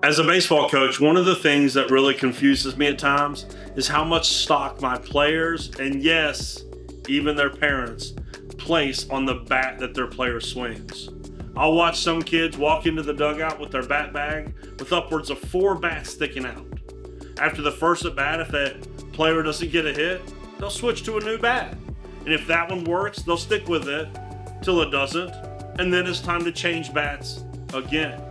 As a baseball coach, one of the things that really confuses me at times is how much stock my players, and yes, even their parents, place on the bat that their player swings. I'll watch some kids walk into the dugout with their bat bag with upwards of 4 bats sticking out. After the first at bat, if that player doesn't get a hit, they'll switch to a new bat. And if that one works, they'll stick with it till it doesn't, and then it's time to change bats again.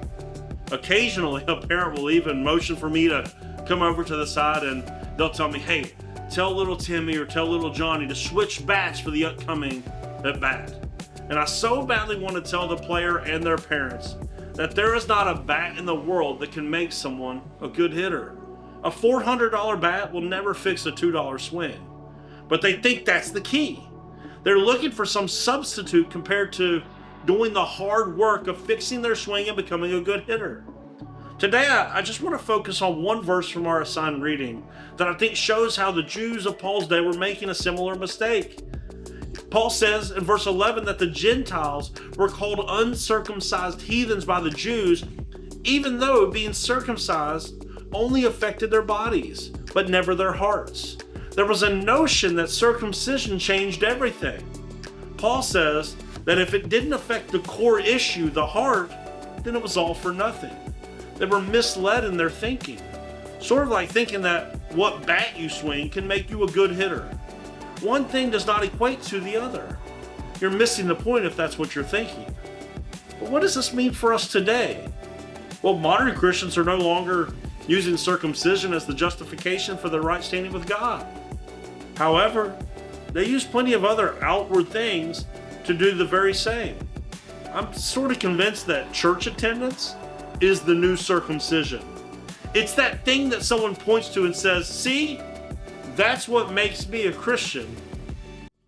Occasionally, a parent will even motion for me to come over to the side, and they'll tell me, hey, tell little Timmy or tell little Johnny to switch bats for the upcoming at bat. And I so badly want to tell the player and their parents that there is not a bat in the world that can make someone a good hitter. A $400 bat will never fix a $2 swing. But they think that's the key. They're looking for some substitute compared to doing the hard work of fixing their swing and becoming a good hitter. Today, I just want to focus on one verse from our assigned reading that I think shows how the Jews of Paul's day were making a similar mistake. Paul says in verse 11 that the Gentiles were called uncircumcised heathens by the Jews, even though being circumcised only affected their bodies, but never their hearts. There was a notion that circumcision changed everything. Paul says that if it didn't affect the core issue, the heart, then it was all for nothing. They were misled in their thinking. Sort of like thinking that what bat you swing can make you a good hitter. One thing does not equate to the other. You're missing the point if that's what you're thinking. But what does this mean for us today? Well, modern Christians are no longer using circumcision as the justification for their right standing with God. However, they use plenty of other outward things to do the very same. I'm sort of convinced that church attendance is the new circumcision. It's that thing that someone points to and says, see, that's what makes me a Christian,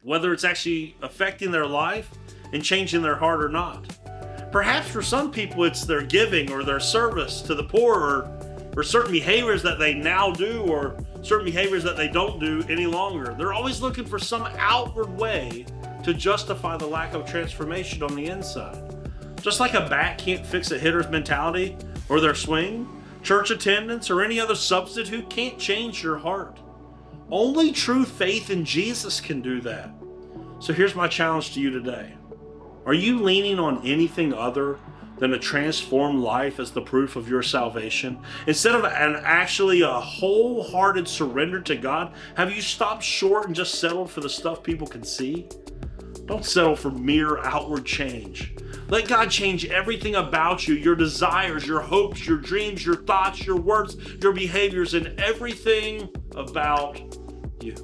whether it's actually affecting their life and changing their heart or not. Perhaps for some people it's their giving or their service to the poor or certain behaviors that they now do or certain behaviors that they don't do any longer. They're always looking for some outward way to justify the lack of transformation on the inside. Just like a bat can't fix a hitter's mentality or their swing, church attendance or any other substitute can't change your heart. Only true faith in Jesus can do that. So here's my challenge to you today. Are you leaning on anything other than a transformed life as the proof of your salvation? Instead of actually a wholehearted surrender to God, have you stopped short and just settled for the stuff people can see? Don't settle for mere outward change. Let God change everything about you, your desires, your hopes, your dreams, your thoughts, your words, your behaviors, and everything about you.